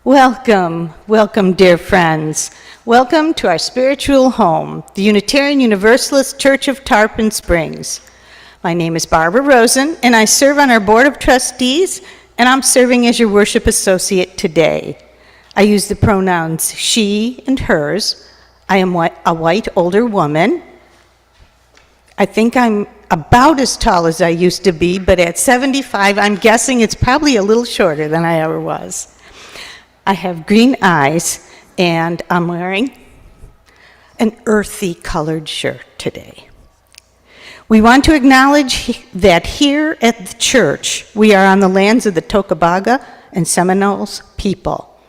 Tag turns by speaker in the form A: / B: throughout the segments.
A: Welcome, welcome, dear friends. Welcome to our spiritual home, the Unitarian Universalist Church of Tarpon Springs. My name is Barbara Rosen, and I serve on our Board of Trustees, and I'm serving as your worship associate today. I use the pronouns she and hers. I am a white older woman. I think I'm about as tall as I used to be, but at 75, I'm guessing it's probably a little shorter than I ever was. I have green eyes, and I'm wearing an earthy colored shirt today. We want to acknowledge that here at the church, we are on the lands of the Tocobaga and Seminoles people.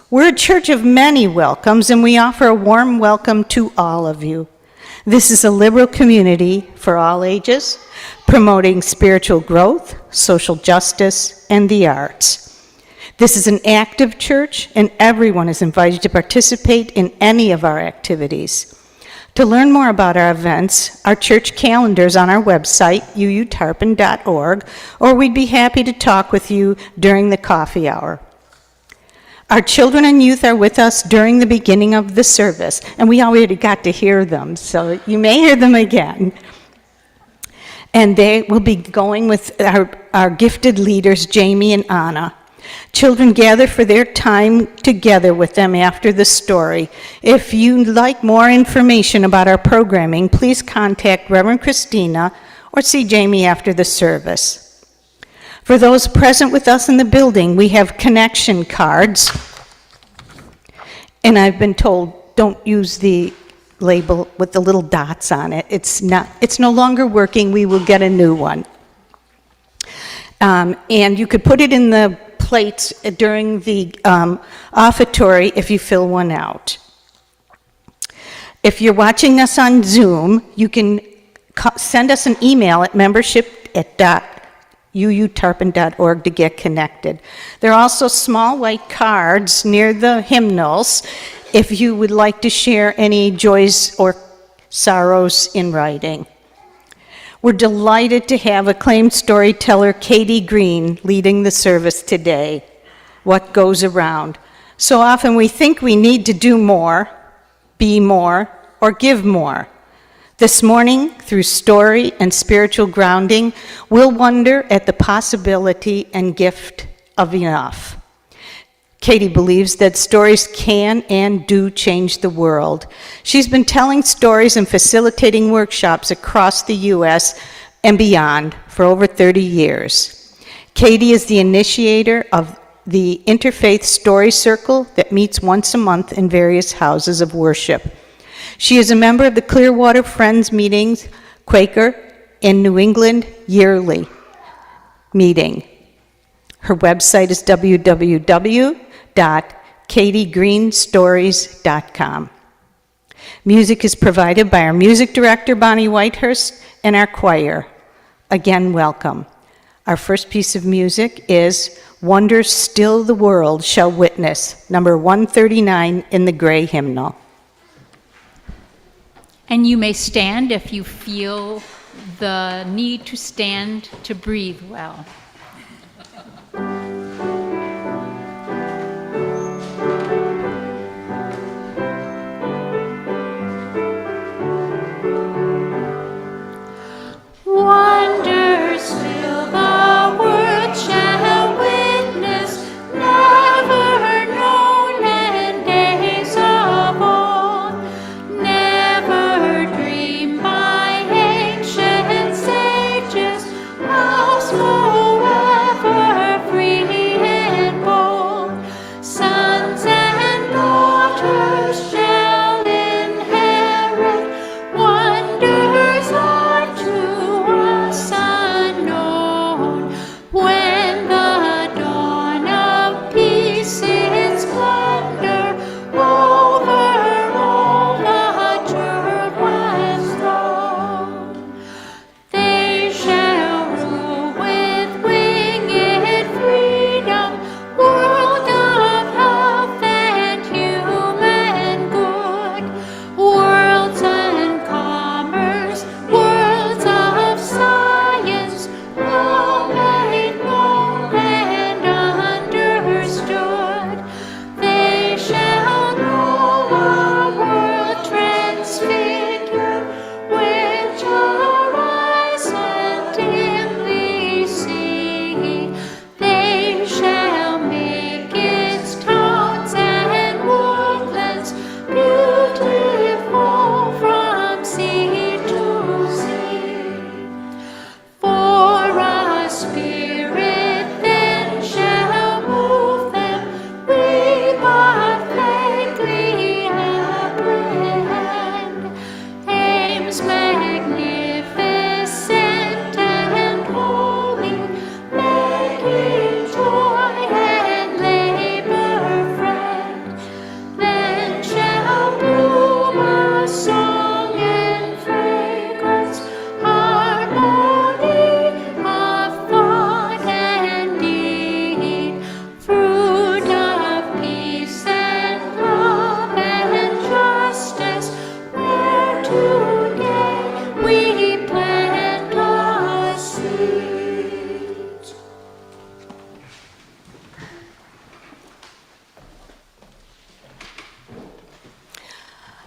A: We're a church of many welcomes, and we offer a warm welcome to all of you. This is a liberal community for all ages, promoting spiritual growth, social justice, and the arts. This is an active church, and everyone is invited to participate in any of our activities. To learn more about our events, our church calendar is on our website, uutarpon.org, or we'd be happy to talk with you during the coffee hour. Our children and youth are with us during the beginning of the service, and we already got to hear them, so you may hear them again. And they will be going with our gifted leaders, Jami and Anna. Children gather for their time together with them after the story. If you'd like more information about our programming, please contact Reverend Kristina or see Jami after the service. For those present with us in the building, we have connection cards. And I've been told, don't use the label with the little dots on it. It's no longer working. We will get a new one. And you could put it in the plates during the offertory if you fill one out. If you're watching us on Zoom, you can send us an email at membership@uutarpon.org to get connected. There are also small white cards near the hymnals if you would like to share any joys or sorrows in writing. We're delighted to have acclaimed storyteller Katie Green leading the service today. What goes around? So often we think we need to do more, be more, or give more. This morning, through story and spiritual grounding, we'll wonder at the possibility and gift of enough. Katie believes that stories can and do change the world. She's been telling stories and facilitating workshops across the U.S. and beyond for over 30 years. Katie is the initiator of the Interfaith Story Circle that meets once a month in various houses of worship. She is a member of the Clearwater Friends Meetings, Quaker, in New England yearly meeting. Her website is www.katiegreenstories.com. Music is provided by our music director, Bonnie Whitehurst, and our choir. Again, welcome. Our first piece of music is Wonders Still the World Shall Witness, number 139 in the Gray Hymnal.
B: And you may stand if you feel the need to stand to breathe well. Wonders still the world shall witness, never known in days of old, never dreamed by ancient sages, how small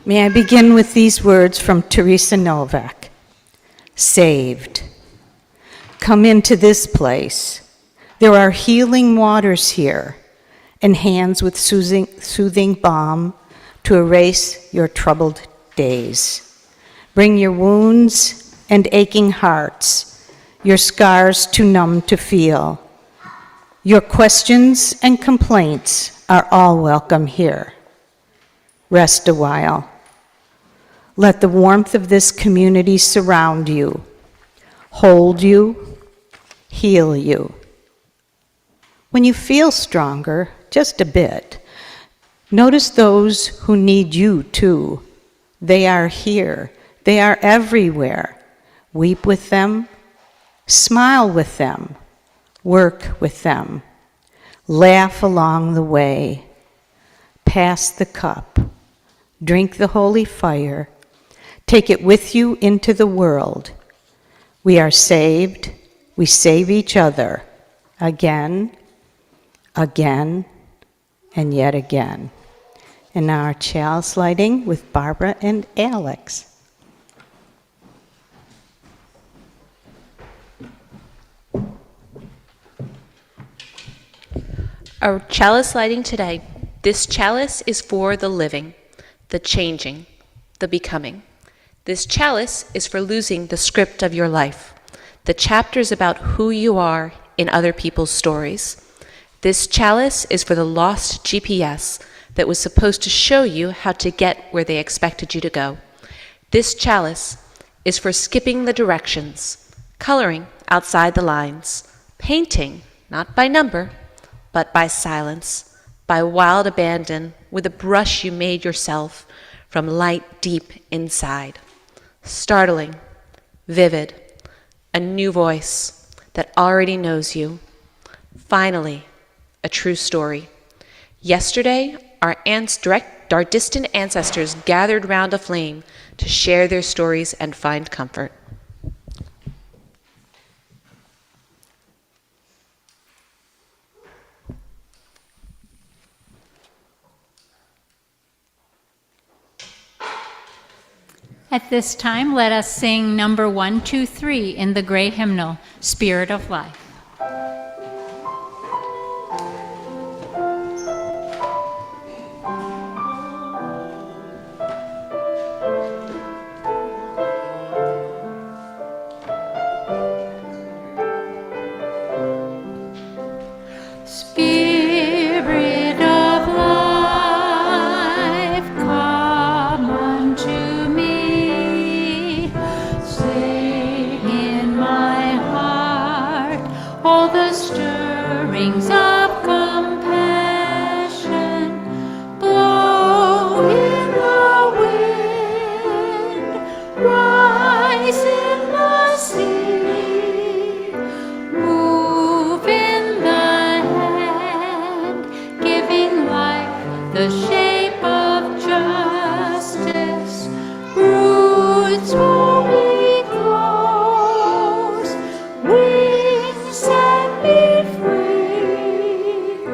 A: May I begin with these words from Teresa Novak. Saved. Come into this place. There are healing waters here and hands with soothing balm to erase your troubled days. Bring your wounds and aching hearts, your scars too numb to feel. Your questions and complaints are all welcome here. Rest a while. Let the warmth of this community surround you, hold you, heal you. When you feel stronger, just a bit, notice those who need you too. They are here. They are everywhere. Weep with them, smile with them, work with them, laugh along the way, pass the cup, drink the holy fire, take it with you into the world. We are saved. We save each other again, again, and yet again. And now our chalice lighting with Barbara and Alex.
C: Our chalice lighting today. This chalice is for the living, the changing, the becoming. This chalice is for losing the script of your life, the chapters about who you are in other people's stories. This chalice is for the lost GPS that was supposed to show you how to get where they expected you to go. This chalice is for skipping the directions, coloring outside the lines, painting, not by number, but by silence, by wild abandon, with a brush you made yourself from light deep inside. Startling, vivid, a new voice that already knows you. Finally, a true story. Yesterday, our distant ancestors gathered round a flame to share their stories and find comfort.
B: At this time, let us sing number 123 in the gray hymnal, Spirit of Life. Spirit of life, come unto me. Sing in my heart all the stirrings of compassion. Blow in the wind, rise in the sea, move in the hand, giving life the shape of justice. Roots wholly close, wings set me free.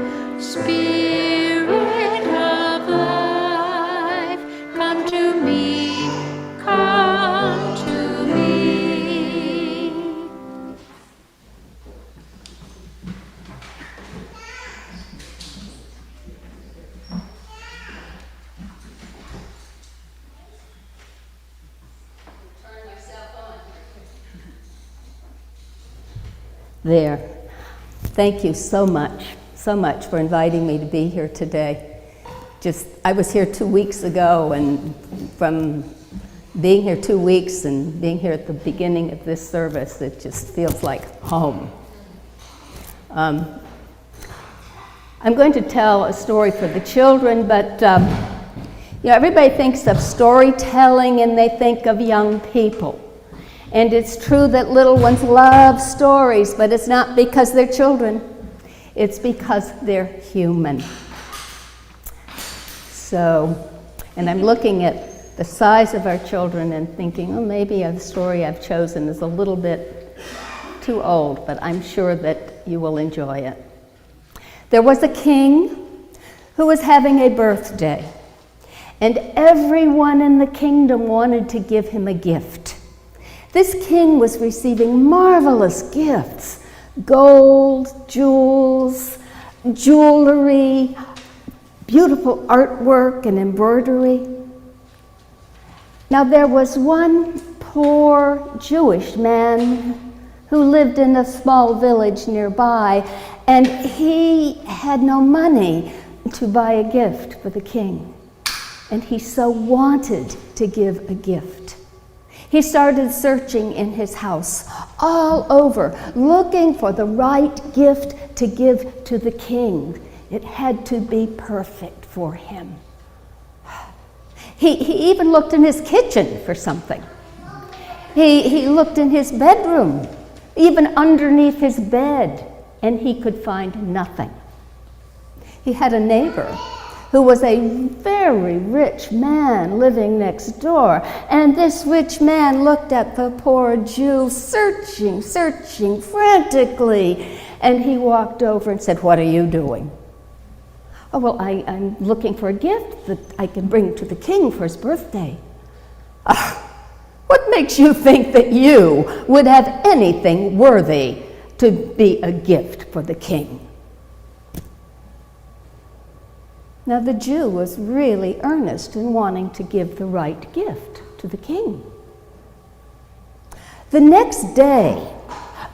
B: Spirit of life, come to me, come to me.
D: There. Thank you so much for inviting me to be here today. I was here 2 weeks ago, and from being here 2 weeks and being here at the beginning of this service, it just feels like home. I'm going to tell a story for the children, but everybody thinks of storytelling and they think of young people. And it's true that little ones love stories, but it's not because they're children. It's because they're human. And I'm looking at the size of our children and thinking, oh, maybe the story I've chosen is a little bit too old, but I'm sure that you will enjoy it. There was a king who was having a birthday, and everyone in the kingdom wanted to give him a gift. This king was receiving marvelous gifts: gold, jewels, jewelry, beautiful artwork and embroidery. Now there was one poor Jewish man who lived in a small village nearby, and he had no money to buy a gift for the king. And he so wanted to give a gift. He started searching in his house all over, looking for the right gift to give to the king. It had to be perfect for him. He even looked in his kitchen for something. He looked in his bedroom, even underneath his bed, and he could find nothing. He had a neighbor who was a very rich man living next door, and this rich man looked at the poor Jew searching frantically, and he walked over and said, "What are you doing?" "Oh, well, I'm looking for a gift that I can bring to the king for his birthday." What makes you think that you would have anything worthy to be a gift for the king? Now the Jew was really earnest in wanting to give the right gift to the king. The next day,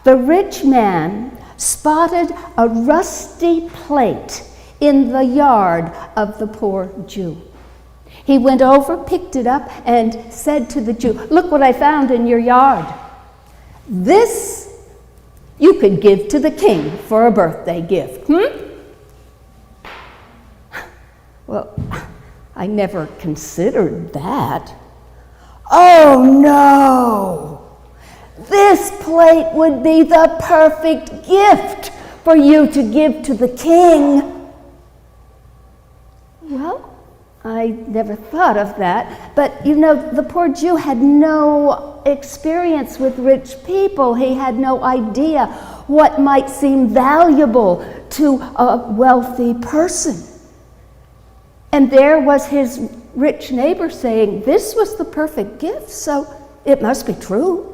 D: the rich man spotted a rusty plate in the yard of the poor Jew. He went over, picked it up, and said to the Jew, "Look what I found in your yard. This you could give to the king for a birthday gift, Well, I never considered that. "Oh no! This plate would be the perfect gift for you to give to the king." Well, I never thought of that, but you know, the poor Jew had no experience with rich people. He had no idea what might seem valuable to a wealthy person. And there was his rich neighbor saying, "This was the perfect gift, so it must be true."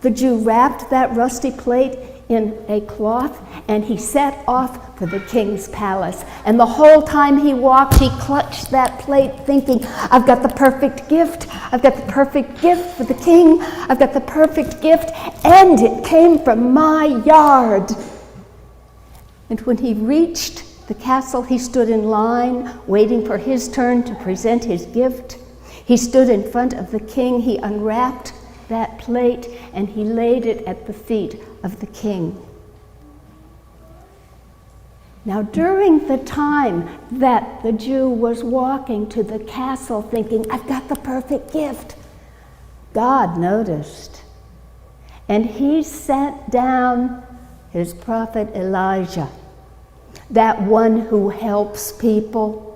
D: The Jew wrapped that rusty plate in a cloth, and he set off for the king's palace. And the whole time he walked, he clutched that plate thinking, "I've got the perfect gift. I've got the perfect gift for the king. I've got the perfect gift, and it came from my yard." And when he reached the castle, he stood in line, waiting for his turn to present his gift. He stood in front of the king. He unwrapped that plate, and he laid it at the feet of the king. Now, during the time that the Jew was walking to the castle thinking, "I've got the perfect gift," God noticed, and he sent down his prophet Elijah, that one who helps people,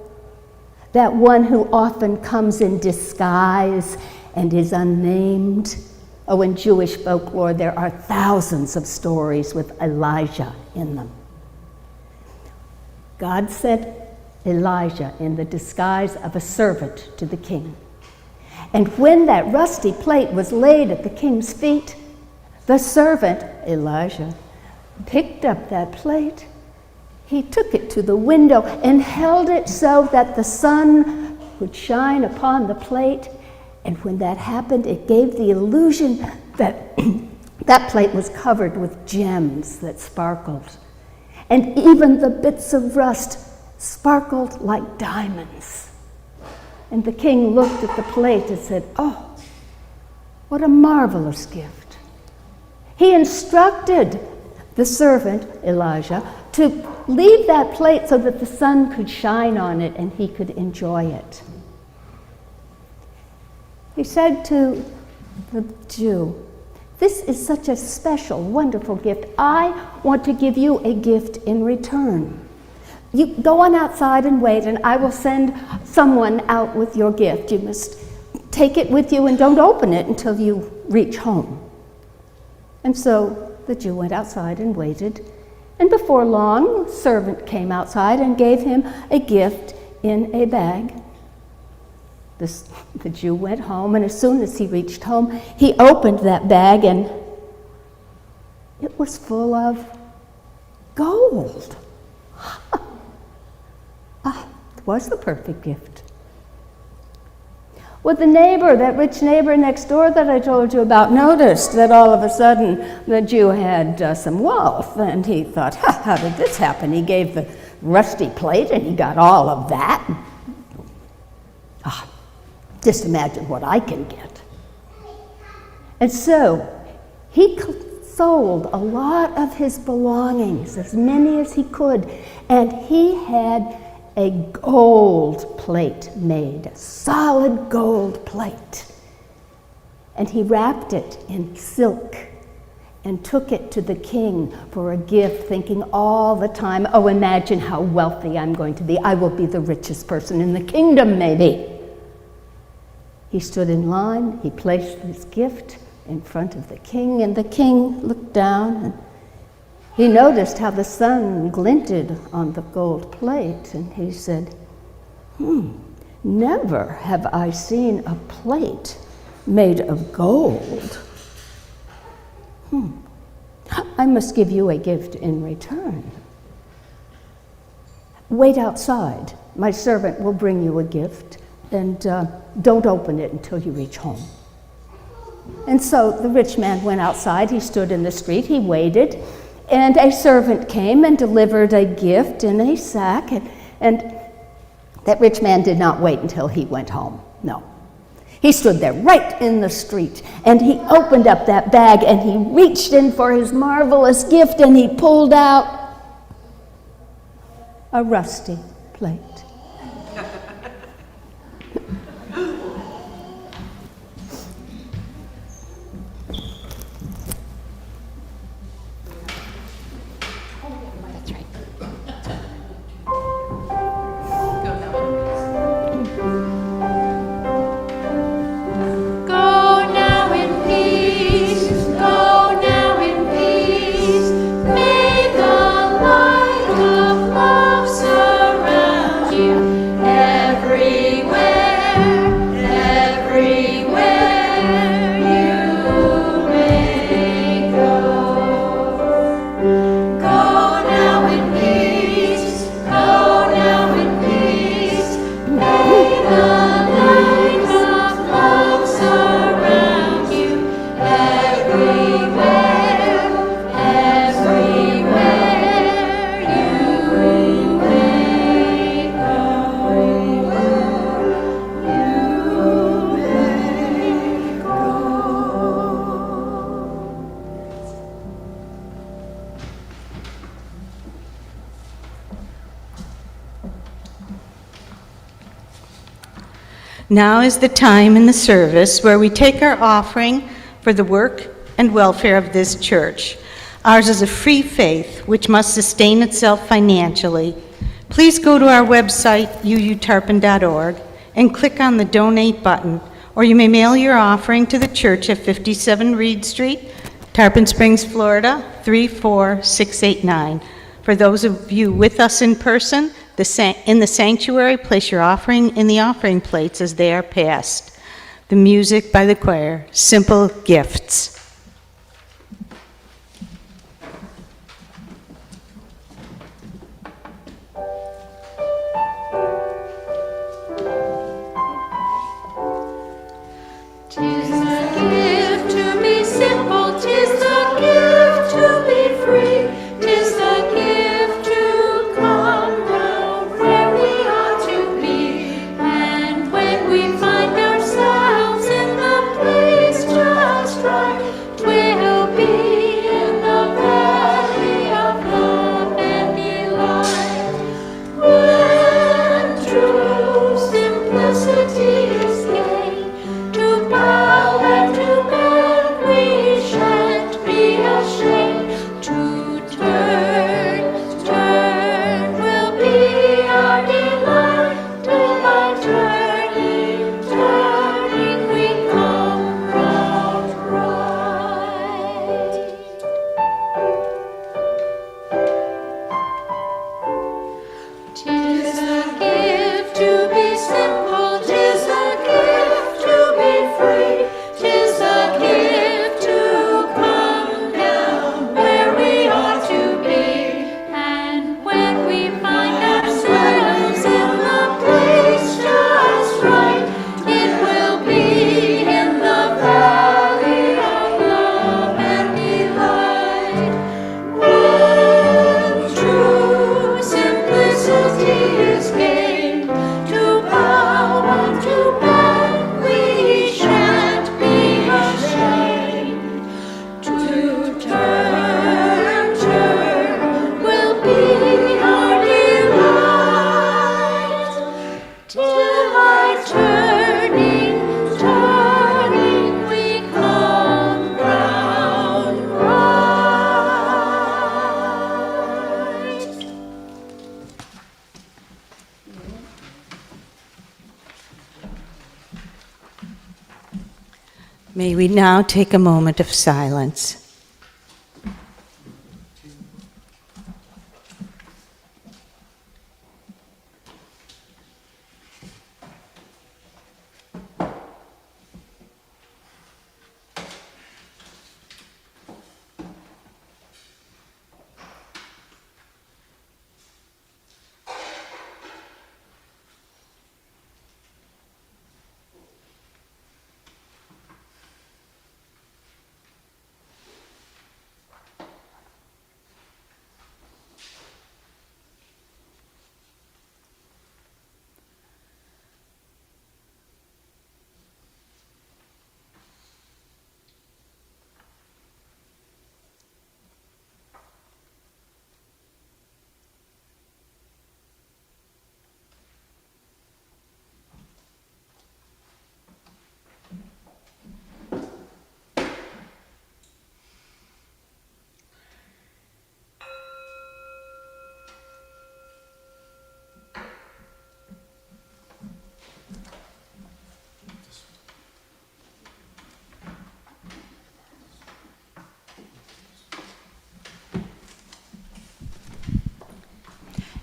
D: that one who often comes in disguise and is unnamed. Oh, in Jewish folklore, there are thousands of stories with Elijah in them. God sent Elijah in the disguise of a servant to the king. And when that rusty plate was laid at the king's feet, the servant, Elijah, picked up that plate. He took it to the window and held it so that the sun would shine upon the plate. And when that happened, it gave the illusion that that plate was covered with gems that sparkled. And even the bits of rust sparkled like diamonds. And the king looked at the plate and said, "Oh, what a marvelous gift." He instructed the servant, Elijah, to leave that plate so that the sun could shine on it and he could enjoy it. He said to the Jew, "This is such a special, wonderful gift. I want to give you a gift in return. You go on outside and wait, and I will send someone out with your gift. You must take it with you and don't open it until you reach home." And so the Jew went outside and waited, and before long, a servant came outside and gave him a gift in a bag. The Jew went home, and as soon as he reached home, he opened that bag, and it was full of gold. It was the perfect gift. Well, the neighbor, that rich neighbor next door that I told you about, noticed that all of a sudden the Jew had some wealth, and he thought, how did this happen? He gave the rusty plate, and he got all of that. Just imagine what I can get. And so he sold a lot of his belongings, as many as he could, and he had a gold plate made, a solid gold plate. And he wrapped it in silk and took it to the king for a gift, thinking all the time, oh, imagine how wealthy I'm going to be. I will be the richest person in the kingdom, maybe. He stood in line, he placed his gift in front of the king, and the king looked down, and he noticed how the sun glinted on the gold plate, and he said, never have I seen a plate made of gold. I must give you a gift in return. Wait outside. My servant will bring you a gift, and don't open it until you reach home. And so the rich man went outside. He stood in the street. He waited, and a servant came and delivered a gift in a sack, and that rich man did not wait until he went home. No. He stood there right in the street, and he opened up that bag, and he reached in for his marvelous gift, and he pulled out a rusty plate.
A: Now is the time in the service where we take our offering for the work and welfare of this church. Ours is a free faith which must sustain itself financially. Please go to our website, uutarpon.org, and click on the Donate button, or you may mail your offering to the church at 57 Reed Street, Tarpon Springs, Florida, 34689. For those of you with us in person, in the sanctuary, place your offering in the offering plates as they are passed. The music by the choir, Simple Gifts.
B: Tis the gift to be simple, tis the gift to be free, tis the gift to come down where we ought to be. And when we find ourselves in the place just right,
A: May we now take a moment of silence.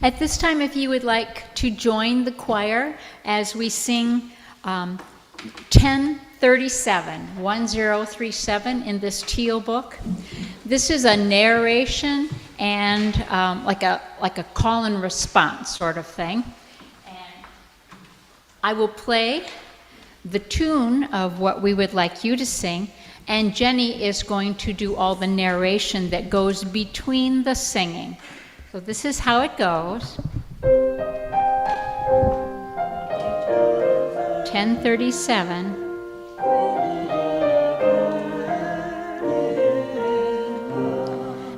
B: At this time, if you would like to join the choir as we sing 1037 in this teal book. This is a narration and like a call and response sort of thing. And I will play the tune of what we would like you to sing, and Jenny is going to do all the narration that goes between the singing. So this is how it goes. 1037.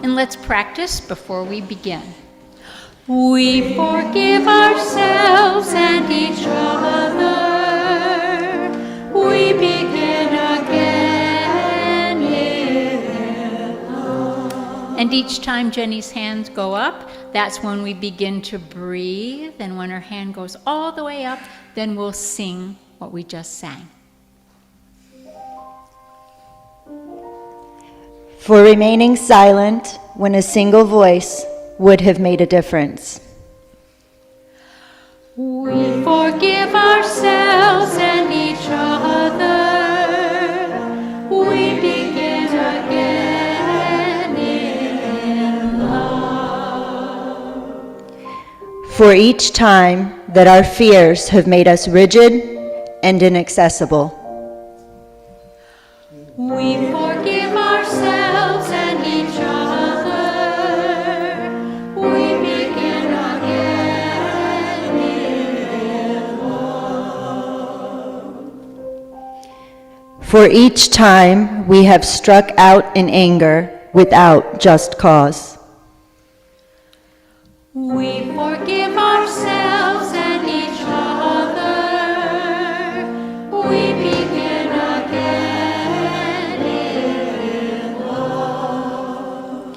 B: And let's practice before we begin. We forgive ourselves and each other. We begin again in love. And each time Jenny's hands go up, that's when we begin to breathe. And when her hand goes all the way up, then we'll sing what we just sang.
E: For remaining silent when a single voice would have made a difference.
B: We forgive ourselves and each other. We begin again in love.
E: For each time that our fears have made us rigid and inaccessible.
B: We forgive ourselves and each other. We begin again in love.
E: For each time we have struck out in anger without just cause.
B: We forgive ourselves and each other. We begin again in love.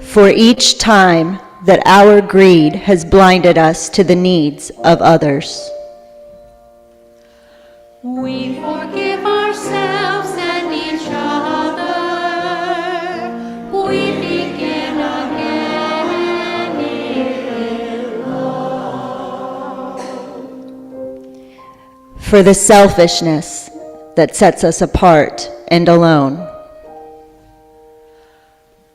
E: For each time that our greed has blinded us to the needs of others.
B: We forgive ourselves and each other. We begin again in love.
E: For the selfishness that sets us apart and alone.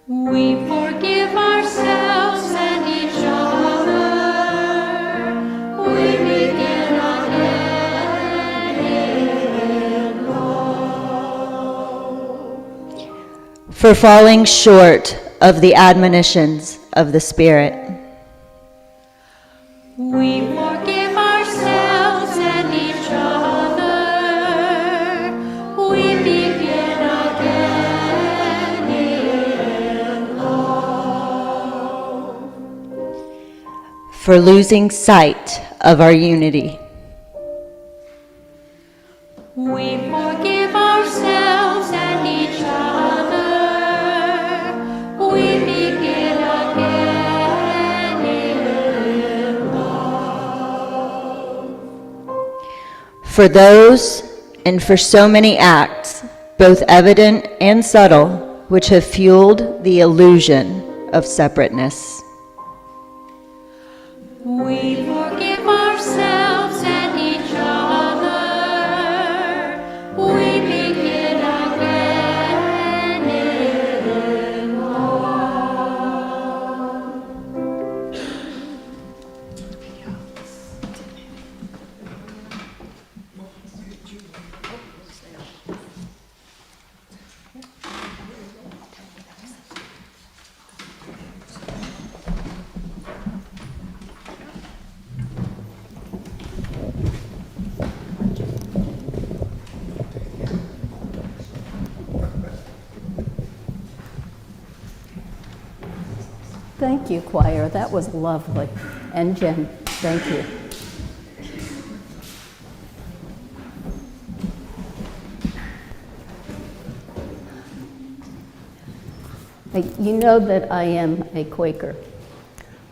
B: We forgive ourselves and each other. We begin again in love.
E: For falling short of the admonitions of the Spirit.
B: We forgive ourselves and each other. We begin again in love.
E: For losing sight of our unity.
B: We forgive ourselves and each other. We begin again in love.
E: For those and for so many acts both evident and subtle, which have fueled the illusion of separateness.
B: We forgive ourselves and each other. We begin again in love.
D: Thank you, choir. That was lovely. And Jen, thank you. You know that I am a Quaker,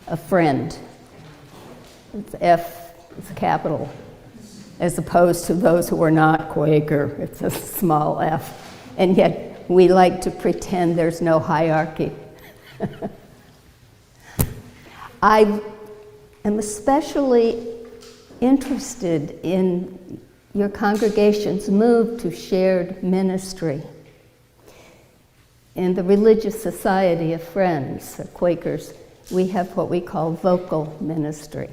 D: a friend. It's F, it's capital, as opposed to those who are not Quaker. It's a small f. And yet we like to pretend there's no hierarchy. I am especially interested in your congregation's move to shared ministry. In the Religious Society of Friends, the Quakers, we have what we call vocal ministry.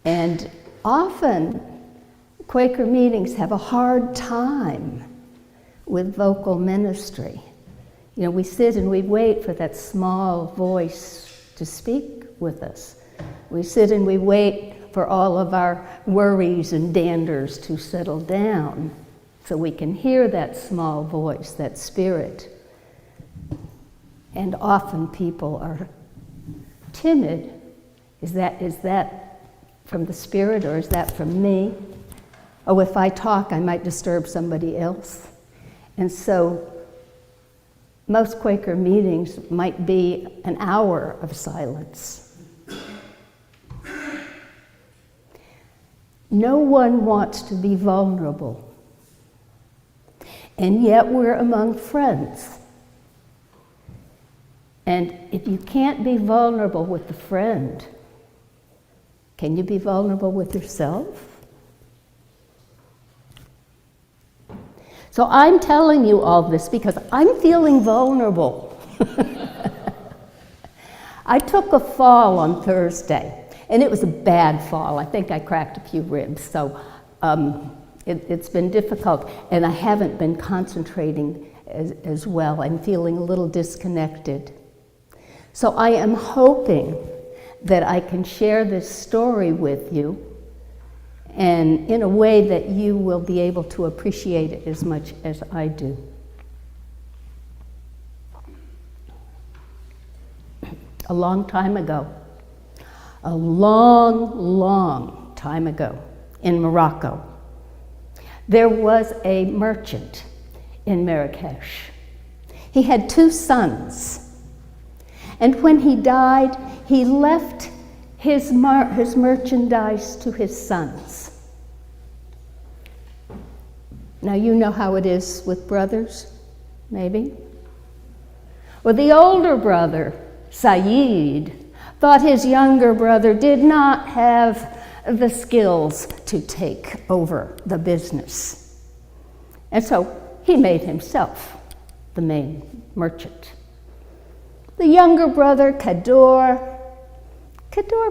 D: And often, Quaker meetings have a hard time with vocal ministry. You know, we sit and we wait for that small voice to speak with us. We sit and we wait for all of our worries and danders to settle down so we can hear that small voice, that spirit. And often people are timid. Is that from the spirit or is that from me? Oh, if I talk, I might disturb somebody else. And so most Quaker meetings might be an hour of silence. No one wants to be vulnerable. And yet we're among friends. And if you can't be vulnerable with a friend, can you be vulnerable with yourself? So I'm telling you all this because I'm feeling vulnerable. I took a fall on Thursday, and it was a bad fall. I think I cracked a few ribs, so it's been difficult, and I haven't been concentrating as well. I'm feeling a little disconnected. So I am hoping that I can share this story with you, and in a way that you will be able to appreciate it as much as I do. A long time ago, a long time ago in Morocco, there was a merchant in Marrakesh. He had 2 sons, and when he died, he left his merchandise to his sons. Now you know how it is with brothers, maybe? Well, the older brother, Saeed, thought his younger brother did not have the skills to take over the business. And so he made himself the main merchant. The younger brother, Kador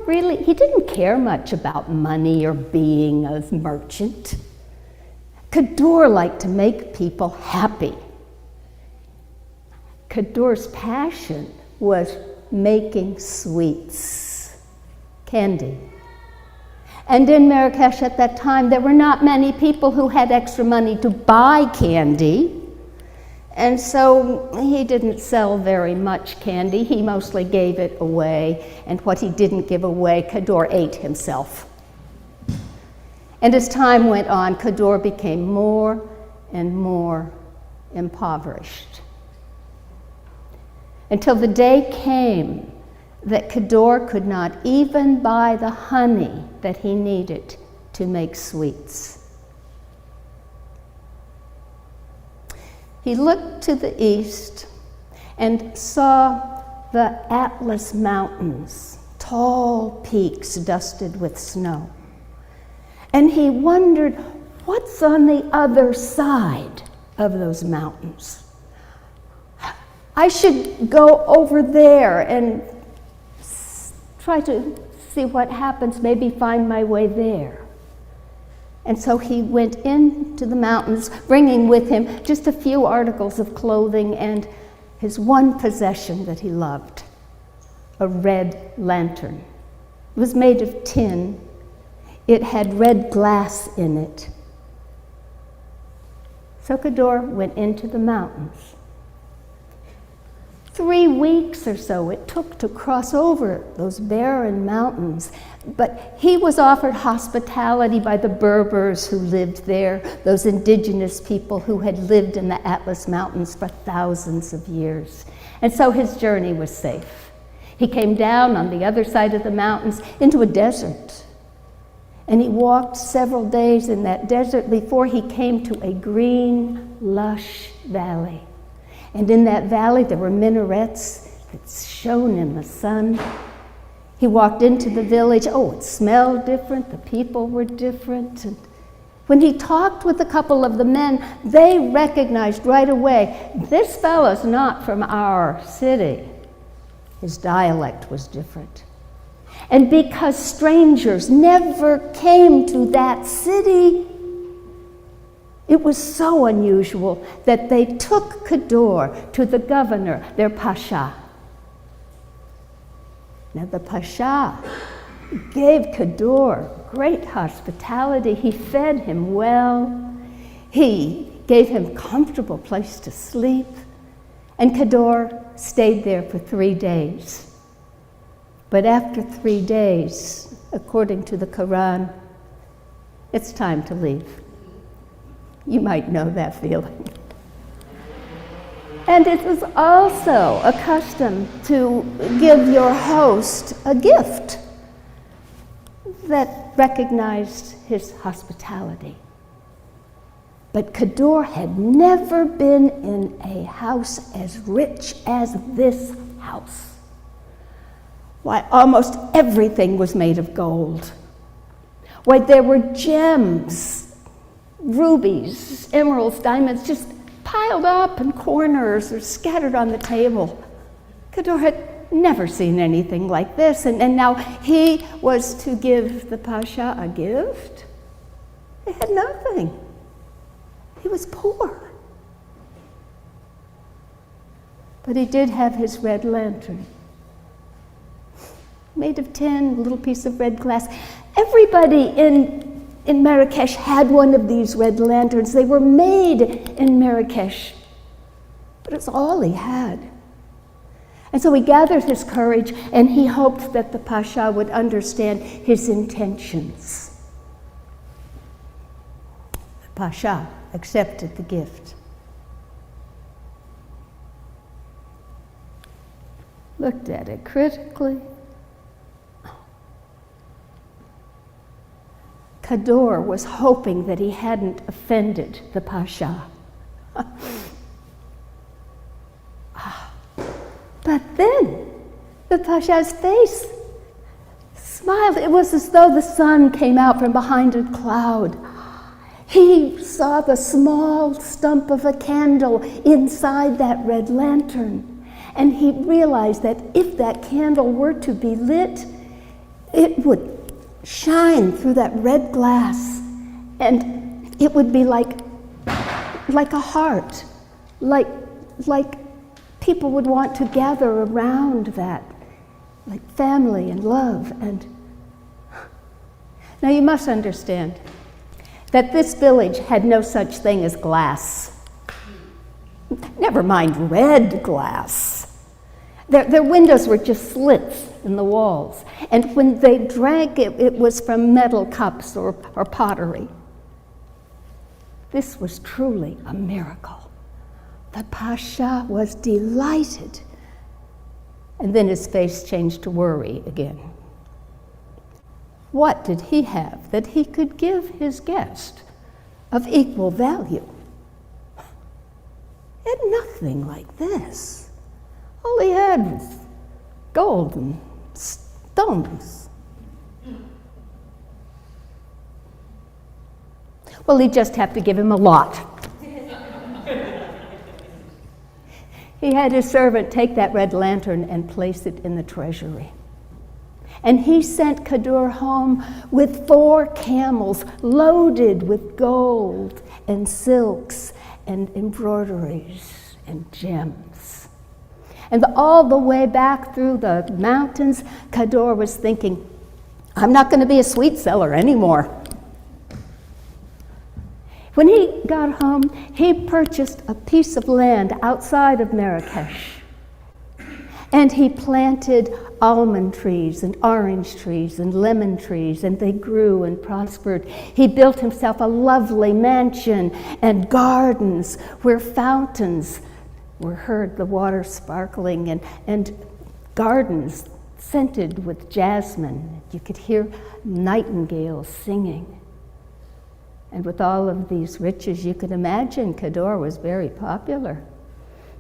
D: really, he didn't care much about money or being a merchant. Kador liked to make people happy. Kador's passion was making sweets, candy. And in Marrakesh at that time, there were not many people who had extra money to buy candy. And so he didn't sell very much candy. He mostly gave it away. And what he didn't give away, Kador ate himself. And as time went on, Kador became more and more impoverished. Until the day came that Kador could not even buy the honey that he needed to make sweets. he looked to the east and saw the Atlas Mountains, tall peaks dusted with snow. And he wondered, what's on the other side of those mountains? I should go over there and try to see what happens, maybe find my way there. And so he went into the mountains, bringing with him just a few articles of clothing and his one possession that he loved, a red lantern. It was made of tin. It had red glass in it. So Kador went into the mountains. 3 weeks or so it took to cross over those barren mountains, but he was offered hospitality by the Berbers who lived there, those indigenous people who had lived in the Atlas Mountains for thousands of years. And so his journey was safe. He came down on the other side of the mountains into a desert, and he walked several days in that desert before he came to a green, lush valley. And in that valley, there were minarets that shone in the sun. He walked into the village. Oh, it smelled different. The people were different. And when he talked with a couple of the men, they recognized right away, this fellow's not from our city. His dialect was different. And because strangers never came to that city, it was so unusual that they took Kador to the governor, their pasha. Now the pasha gave Kador great hospitality. He fed him well. He gave him a comfortable place to sleep. And Kador stayed there for 3 days. But after 3 days, according to the Quran, it's time to leave. You might know that feeling. And it was also a custom to give your host a gift that recognized his hospitality. But Kador had never been in a house as rich as this house. Why, almost everything was made of gold. Why, there were gems, rubies, emeralds, diamonds, just piled up in corners or scattered on the table. Kador had never seen anything like this, and now he was to give the pasha a gift. He had nothing. He was poor. But he did have his red lantern, made of tin, a little piece of red glass. Everybody in Marrakesh had one of these red lanterns. They were made in Marrakesh, but it's all he had. And so he gathered his courage, and he hoped that the pasha would understand his intentions. The pasha accepted the gift. Looked at it critically. Kador was hoping that he hadn't offended the pasha. But then the pasha's face smiled. It was as though the sun came out from behind a cloud. He saw the small stump of a candle inside that red lantern, and he realized that if that candle were to be lit, it would shine through that red glass, and it would be like a heart, like people would want to gather around that, like family and love. And now you must understand that this village had no such thing as glass. Never mind red glass. Their windows were just slits in the walls. And when they drank, it was from metal cups or pottery. This was truly a miracle. The pasha was delighted. And then his face changed to worry again. What did he have that he could give his guest of equal value? He had nothing like this. All he had was gold and stones. Well, he'd just have to give him a lot. He had his servant take that red lantern and place it in the treasury. And he sent Kador home with 4 camels loaded with gold and silks and embroideries and gems. And all the way back through the mountains, Kador was thinking, I'm not going to be a sweet seller anymore. When he got home, he purchased a piece of land outside of Marrakesh. And he planted almond trees and orange trees and lemon trees, and they grew and prospered. He built himself a lovely mansion and gardens where fountains were heard, the water sparkling, and gardens scented with jasmine. You could hear nightingales singing. And with all of these riches, you could imagine Kador was very popular,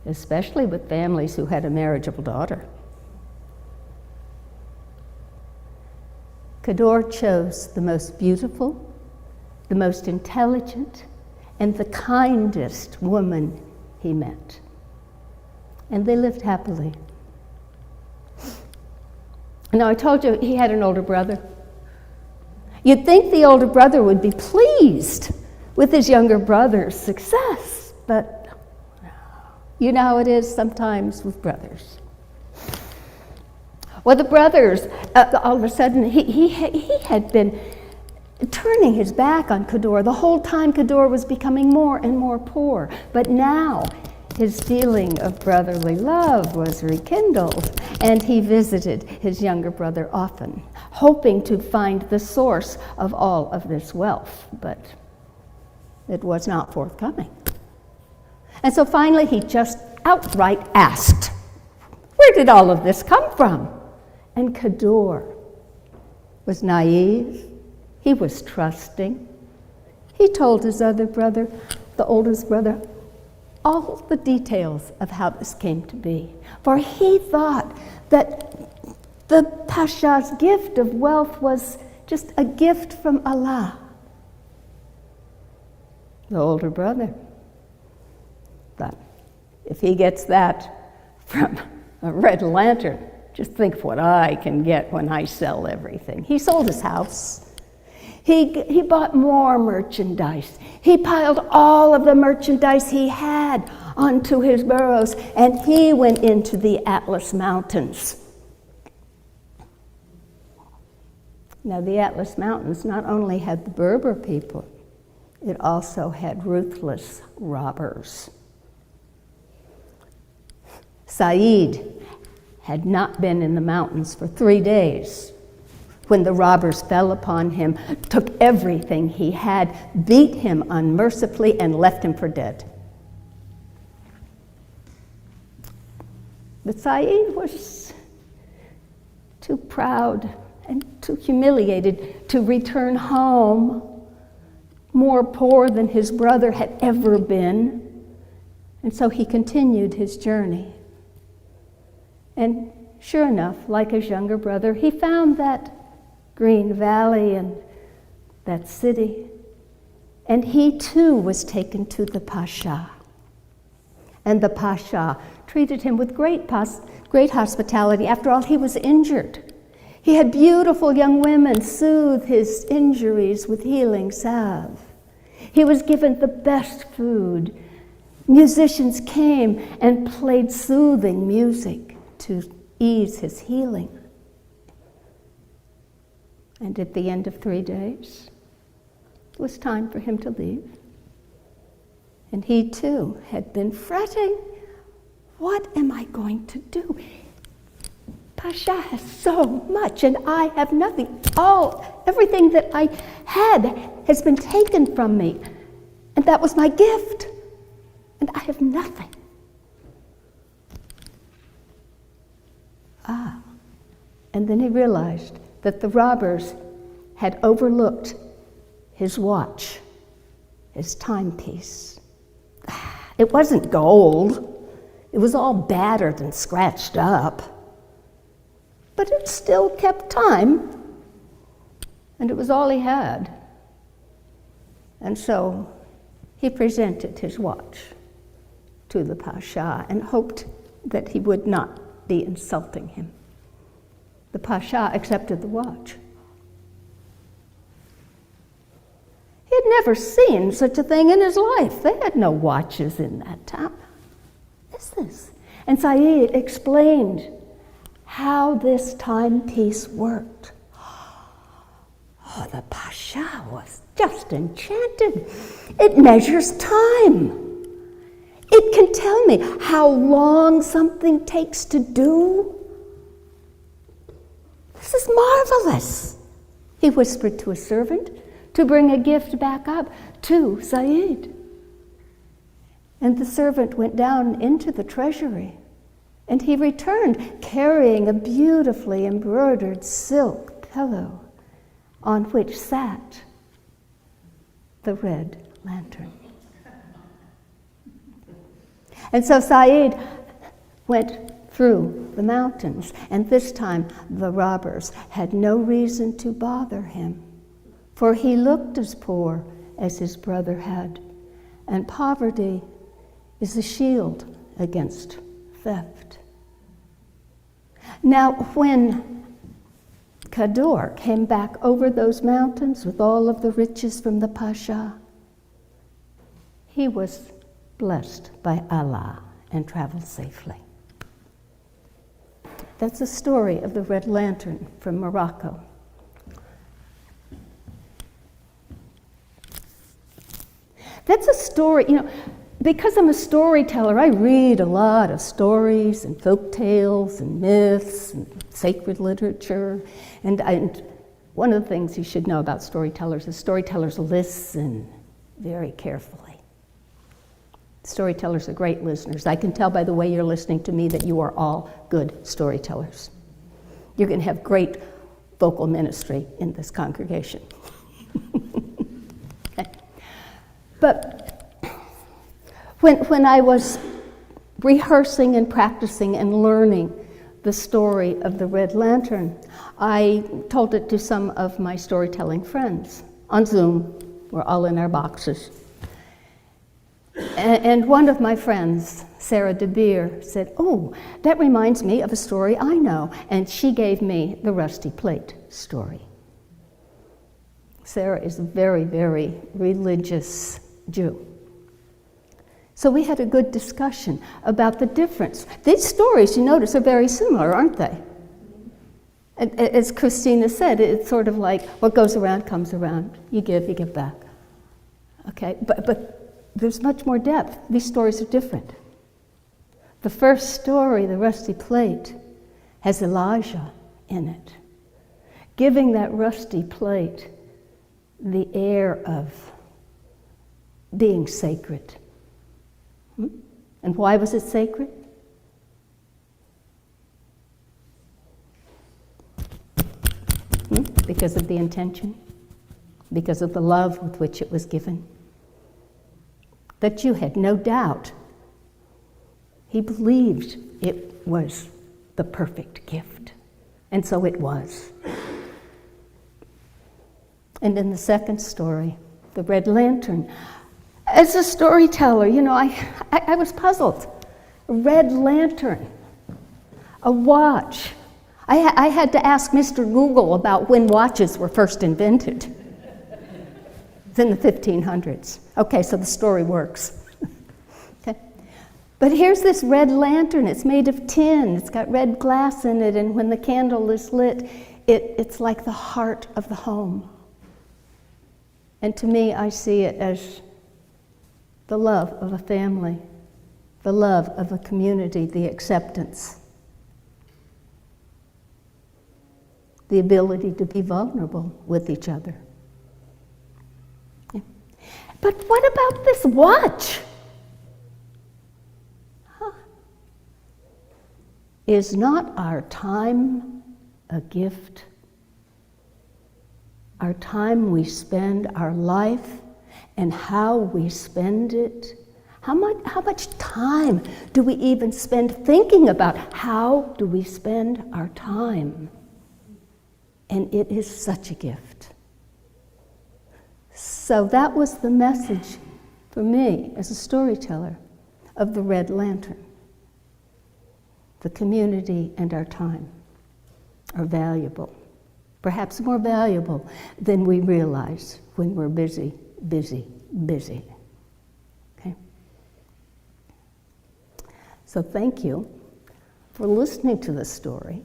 D: especially with families who had a marriageable daughter. Kador chose the most beautiful, the most intelligent, and the kindest woman he met. And they lived happily. Now, I told you he had an older brother. You'd think the older brother would be pleased with his younger brother's success, but you know how it is sometimes with brothers. Well, the brothers, all of a sudden, he had been turning his back on Kador. The whole time Kador was becoming more and more poor. But now his feeling of brotherly love was rekindled, and he visited his younger brother often, hoping to find the source of all of this wealth. But it was not forthcoming. And so finally he just outright asked, where did all of this come from? And Kador was naive. He was trusting. He told his other brother, the oldest brother, all the details of how this came to be. For he thought that the Pasha's gift of wealth was just a gift from Allah. The older brother thought, if he gets that from a red lantern, just think of what I can get when I sell everything. He sold his house. He bought more merchandise. He piled all of the merchandise he had onto his burros, and he went into the Atlas Mountains. Now, the Atlas Mountains not only had the Berber people, it also had ruthless robbers. Said had not been in the mountains for 3 days when the robbers fell upon him, took everything he had, beat him unmercifully, and left him for dead. But Said was too proud and too humiliated to return home, more poor than his brother had ever been. And so he continued his journey. And sure enough, like his younger brother, he found that green valley and that city. And he too was taken to the Pasha. And the Pasha treated him with great hospitality. After all, he was injured. He had beautiful young women soothe his injuries with healing salve. He was given the best food. Musicians came and played soothing music to ease his healing. And at the end of 3 days, it was time for him to leave. And he too had been fretting, what am I going to do? Pasha has so much and I have nothing. Everything that I had has been taken from me. And that was my gift. And I have nothing. And then he realized that the robbers had overlooked his watch, his timepiece. It wasn't gold. It was all battered and scratched up. But it still kept time, and it was all he had. And so he presented his watch to the Pasha and hoped that he would not be insulting him. The Pasha accepted the watch. He had never seen such a thing in his life. They had no watches in that time. What is this? And Said explained how this timepiece worked. Oh, the Pasha was just enchanted. It measures time. It can tell me how long something takes to do. This is marvelous. He whispered to a servant to bring a gift back up to Said. And the servant went down into the treasury, and he returned carrying a beautifully embroidered silk pillow on which sat the red lantern. And so Said went through the mountains, and this time the robbers had no reason to bother him, for he looked as poor as his brother had, and poverty is a shield against theft. Now, when Kador came back over those mountains with all of the riches from the Pasha, he was blessed by Allah and traveled safely. That's the story of the Red Lantern from Morocco. That's a story, because I'm a storyteller, I read a lot of stories and folk tales and myths and sacred literature. And one of the things you should know about storytellers is storytellers listen very carefully. Storytellers are great listeners. I can tell by the way you're listening to me that you are all good storytellers. You're going to have great vocal ministry in this congregation. Okay. But when I was rehearsing and practicing and learning the story of the Red Lantern, I told it to some of my storytelling friends on Zoom. We're all in our boxes. And one of my friends, Sarah DeBeer, said, "Oh, that reminds me of a story I know." And she gave me the Rusty Plate story. Sarah is a very, very religious Jew. So we had a good discussion about the difference. These stories, you notice, are very similar, aren't they? As Kristina said, it's sort of like what goes around comes around. You give back. Okay, but there's much more depth. These stories are different. The first story, the Rusty Plate, has Elijah in it, giving that rusty plate the air of being sacred. And why was it sacred? Because of the intention, because of the love with which it was given. That you had no doubt. He believed it was the perfect gift. And so it was. And in the second story, the Red Lantern, as a storyteller, I was puzzled. A red lantern, a watch. I had to ask Mr. Google about when watches were first invented. It's in the 1500s. Okay, so the story works. Okay. But here's this red lantern. It's made of tin. It's got red glass in it, and when the candle is lit, it's like the heart of the home. And to me, I see it as the love of a family, the love of a community, the acceptance, the ability to be vulnerable with each other. Yeah. But what about this watch? Is not our time a gift? Our time we spend, our life, and how we spend it, How much time do we even spend thinking about how do we spend our time? And it is such a gift. So that was the message for me as a storyteller of the Red Lantern. The community and our time are valuable, perhaps more valuable than we realize when we're busy, busy, busy. Okay? So thank you for listening to this story.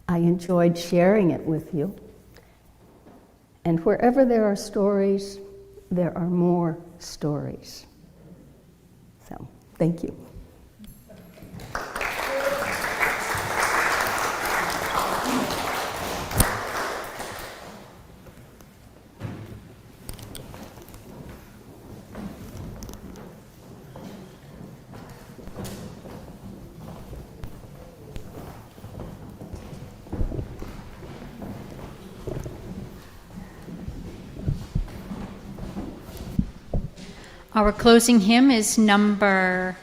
D: I enjoyed sharing it with you. And wherever there are stories, there are more stories. So, thank you.
F: Our closing hymn is number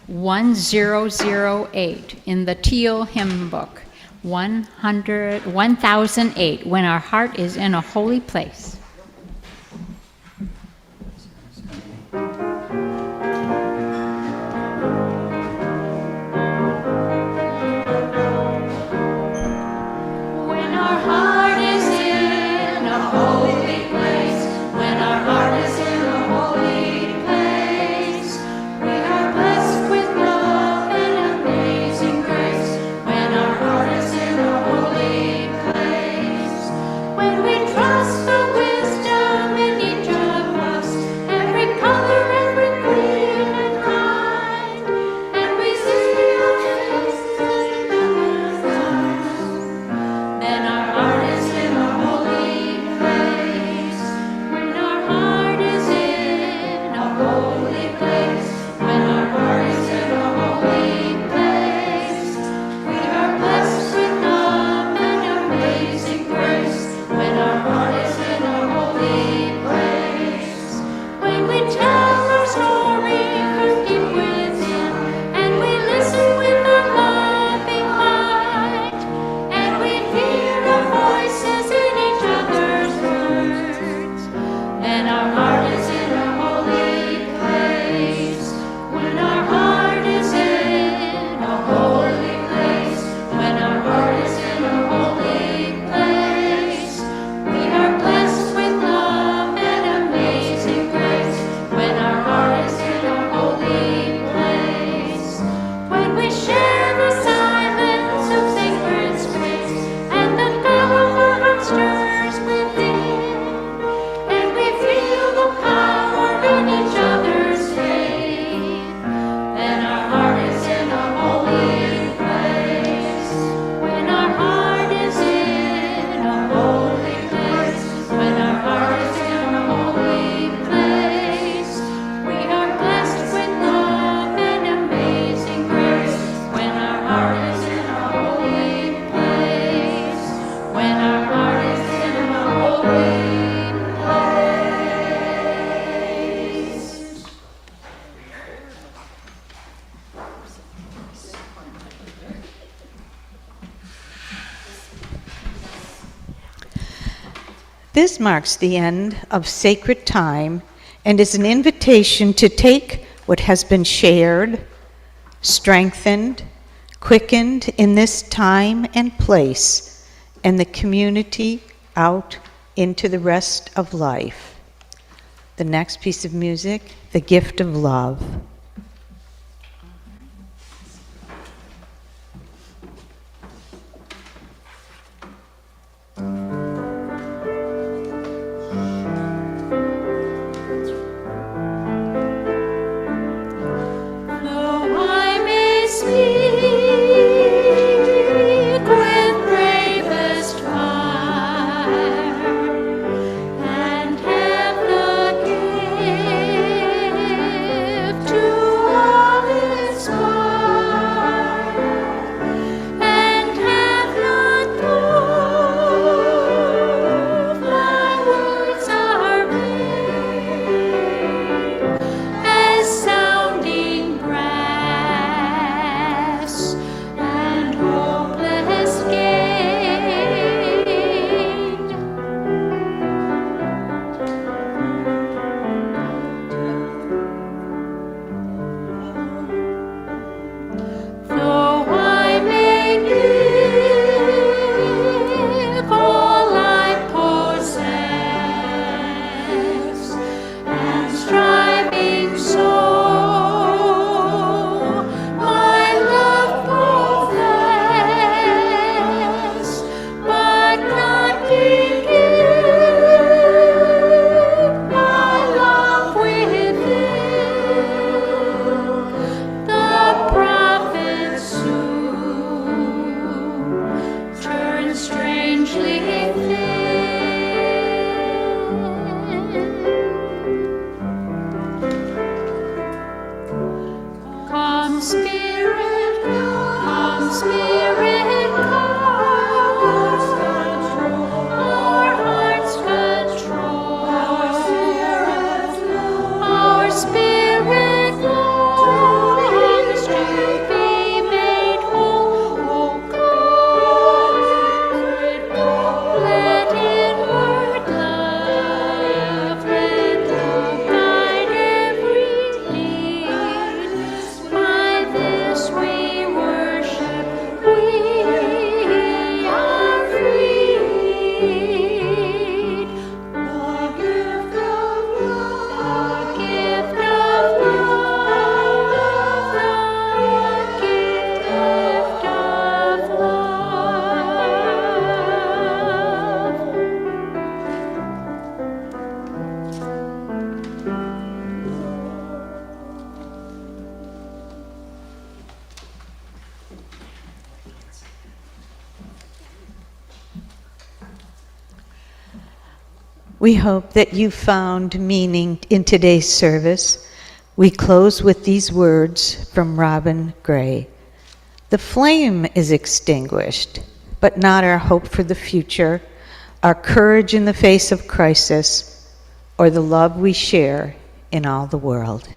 F: 1008 in the Teal Hymn Book, 1008, When Our Heart is in a Holy Place.
A: This marks the end of sacred time and is an invitation to take what has been shared, strengthened, quickened in this time and place, and the community out into the rest of life. The next piece of music, The Gift of Love.
B: To
A: We hope that you found meaning in today's service. We close with these words from Robin Gray. The flame is extinguished, but not our hope for the future, our courage in the face of crisis, or the love we share in all the world.